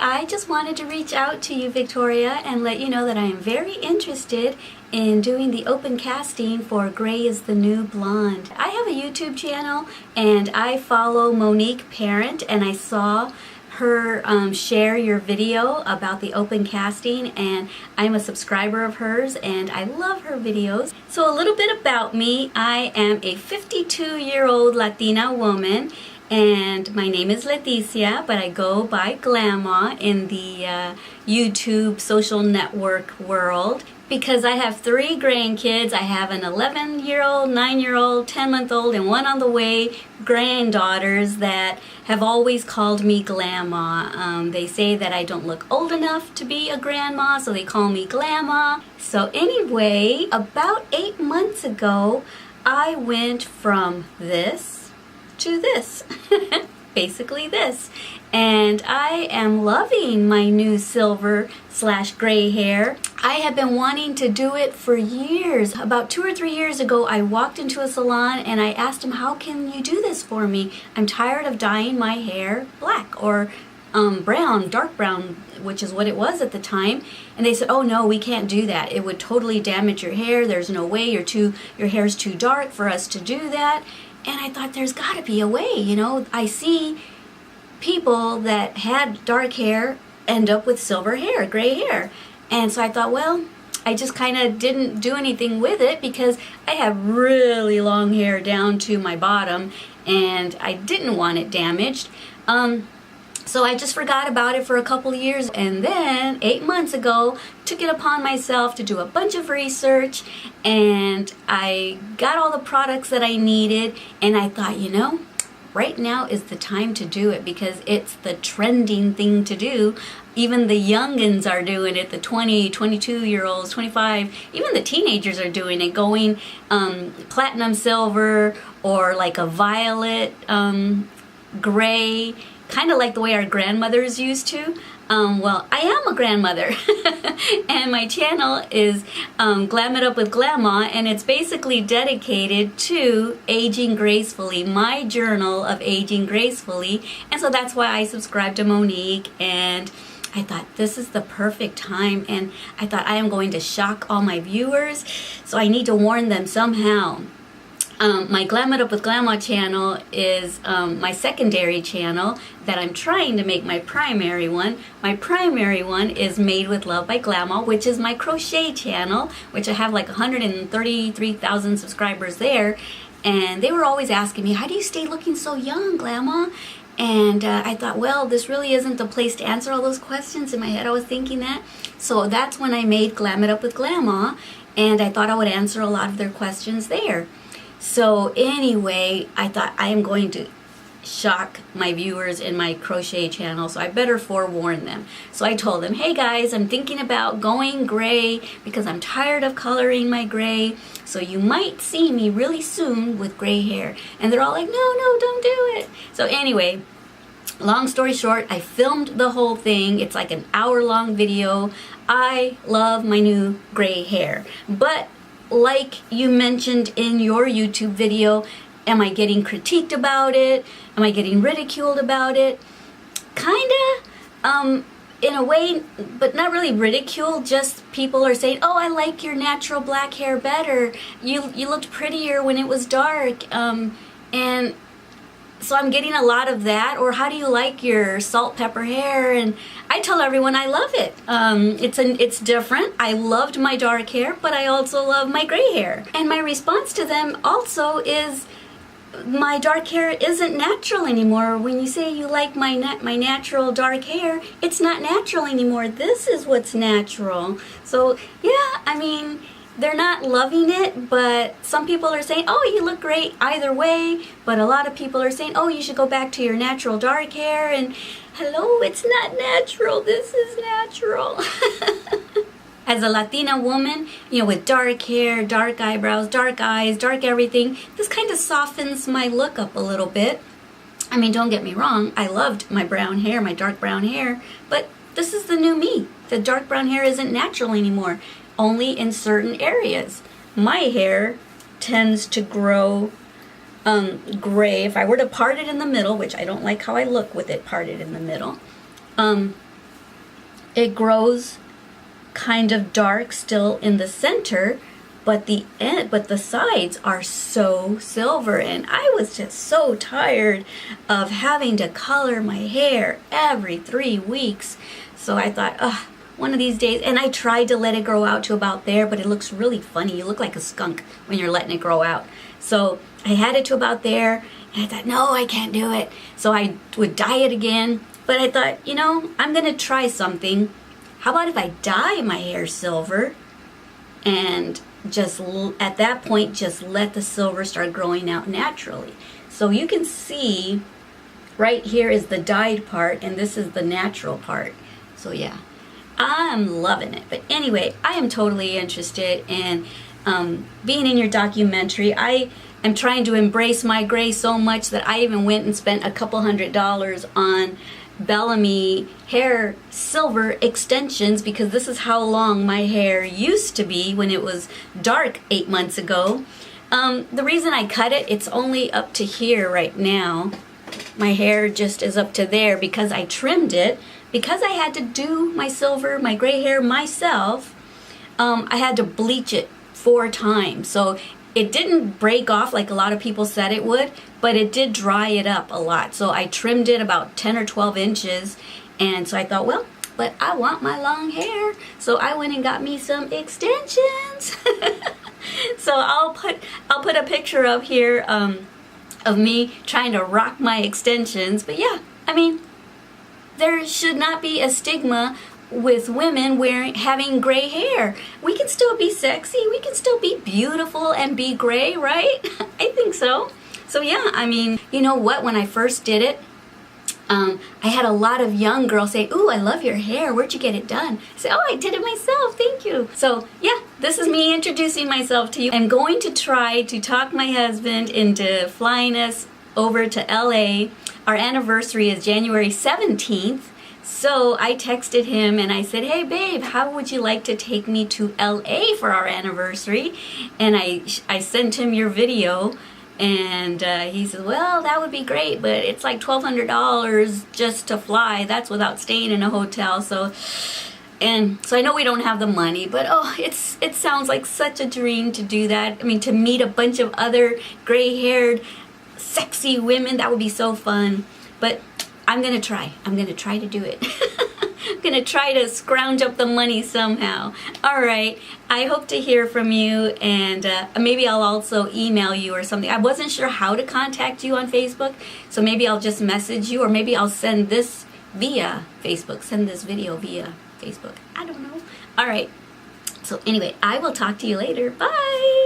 I just wanted to reach out to you, Victoria, and let you know that I am very interested in doing the open casting for Gray is the New Blonde. I have a YouTube channel and I follow Monique Parent, and I saw her share your video about the open casting, and I'm a subscriber of hers and I love her videos. So a little bit about me. I am a 52-year-old Latina woman, and my name is Leticia, but I go by Glama in the YouTube social network world because I have 3 grandkids. I have an 11-year-old, 9-year-old, 10-month-old, and one on the way granddaughters that have always called me Glama. They say that I don't look old enough to be a grandma, so they call me Glama. So anyway, about 8 months ago, I went from this to this. Basically this. And I am loving my new silver/gray hair. I have been wanting to do it for years. About 2 or 3 years ago, I walked into a salon and I asked him, how can you do this for me? I'm tired of dyeing my hair black or brown, dark brown, which is what it was at the time. And they said, oh no, we can't do that. It would totally damage your hair. There's no way, your hair's too dark for us to do that. And I thought, there's got to be a way, you know. I see people that had dark hair end up with silver hair, gray hair. And so I thought, well, I just kind of didn't do anything with it because I have really long hair down to my bottom and I didn't want it damaged. So I just forgot about it for a couple of years, and then 8 months ago took it upon myself to do a bunch of research, and I got all the products that I needed, and I thought, you know, right now is the time to do it because it's the trending thing to do. Even the youngins are doing it, the 20, 22-year-olds, 25, even the teenagers are doing it, going platinum silver or like a violet gray, kind of like the way our grandmothers used to. Well, I am a grandmother and my channel is Glam It Up with Glama, and it's basically dedicated to aging gracefully, my journal of aging gracefully. And so that's why I subscribe to Monique, and I thought this is the perfect time, and I thought I am going to shock all my viewers, so I need to warn them somehow. My Glam It Up with Glama channel is my secondary channel that I'm trying to make my primary one. My primary one is Made with Love by Glama, which is my crochet channel, which I have like 133,000 subscribers there. And they were always asking me, how do you stay looking so young, Glama? And I thought, well, this really isn't the place to answer all those questions. In my head I was thinking that. So that's when I made Glam It Up with Glama, and I thought I would answer a lot of their questions there. So anyway, I thought I am going to shock my viewers in my crochet channel, so I better forewarn them. So I told them, hey guys, I'm thinking about going gray because I'm tired of coloring my gray, so you might see me really soon with gray hair. And they're all like, no, don't do it. So anyway, long story short, I filmed the whole thing. It's like an hour-long video. I love my new gray hair, but like you mentioned in your YouTube video, am I getting critiqued about it? Am I getting ridiculed about it? Kinda, in a way, but not really ridiculed. Just people are saying, oh, I like your natural black hair better. You looked prettier when it was dark. And so I'm getting a lot of that. Or how do you like your salt pepper hair? And I tell everyone I love it. It's different. I loved my dark hair, but I also love my gray hair. And my response to them also is, my dark hair isn't natural anymore. When you say you like my natural dark hair, it's not natural anymore. This is what's natural. So yeah, I mean, they're not loving it, but some people are saying, oh, you look great either way. But a lot of people are saying, oh, you should go back to your natural dark hair. And hello, it's not natural. This is natural. As a Latina woman, you know, with dark hair, dark eyebrows, dark eyes, dark everything, this kind of softens my look up a little bit. I mean, don't get me wrong, I loved my brown hair, my dark brown hair, but this is the new me. The dark brown hair isn't natural anymore, only in certain areas. My hair tends to grow gray. If I were to part it in the middle, which I don't like how I look with it parted in the middle, it grows kind of dark still in the center, but the sides are so silver. And I was just so tired of having to color my hair every 3 weeks. So I thought, ugh, one of these days, and I tried to let it grow out to about there, but it looks really funny. You look like a skunk when you're letting it grow out. So I had it to about there, and I thought, no, I can't do it. So I would dye it again, but I thought, you know, I'm gonna try something. How about if I dye my hair silver and just at that point just let the silver start growing out naturally? So you can see right here is the dyed part, and this is the natural part. So yeah, I'm loving it. But anyway, I am totally interested in being in your documentary. I am trying to embrace my gray so much that I even went and spent a couple $100 on Bellamy hair silver extensions, because this is how long my hair used to be when it was dark 8 months ago. The reason I cut it, it's only up to here right now. My hair just is up to there because I trimmed it. Because I had to do my silver, my gray hair myself, I had to bleach it 4 times. So it didn't break off like a lot of people said it would, but it did dry it up a lot. So I trimmed it about 10 or 12 inches. And so I thought, well, but I want my long hair. So I went and got me some extensions. So I'll put a picture up here of me trying to rock my extensions. But yeah, I mean, there should not be a stigma with women having gray hair. We can still be sexy. We can still be beautiful and be gray, right? I think so. So yeah, I mean, you know what? When I first did it, I had a lot of young girls say, "Ooh, I love your hair. Where'd you get it done?" I said, "Oh, I did it myself. Thank you." So yeah, this is me introducing myself to you. I'm going to try to talk my husband into flying us over to LA. Our anniversary is January 17th. So I texted him and I said, "Hey babe, how would you like to take me to LA for our anniversary?" And I sent him your video, and he said, "Well, that would be great, but it's like $1,200 just to fly. That's without staying in a hotel." So I know we don't have the money, but oh, it sounds like such a dream to do that. I mean, to meet a bunch of other gray-haired, sexy women, that would be so fun. But I'm gonna try. I'm gonna try to do it. I'm gonna try to scrounge up the money somehow. All right, I hope to hear from you, and maybe I'll also email you or something. I wasn't sure how to contact you on Facebook, so maybe I'll just message you, or maybe I'll send this via Facebook, send this video via Facebook. I don't know. All right, so anyway, I will talk to you later. Bye.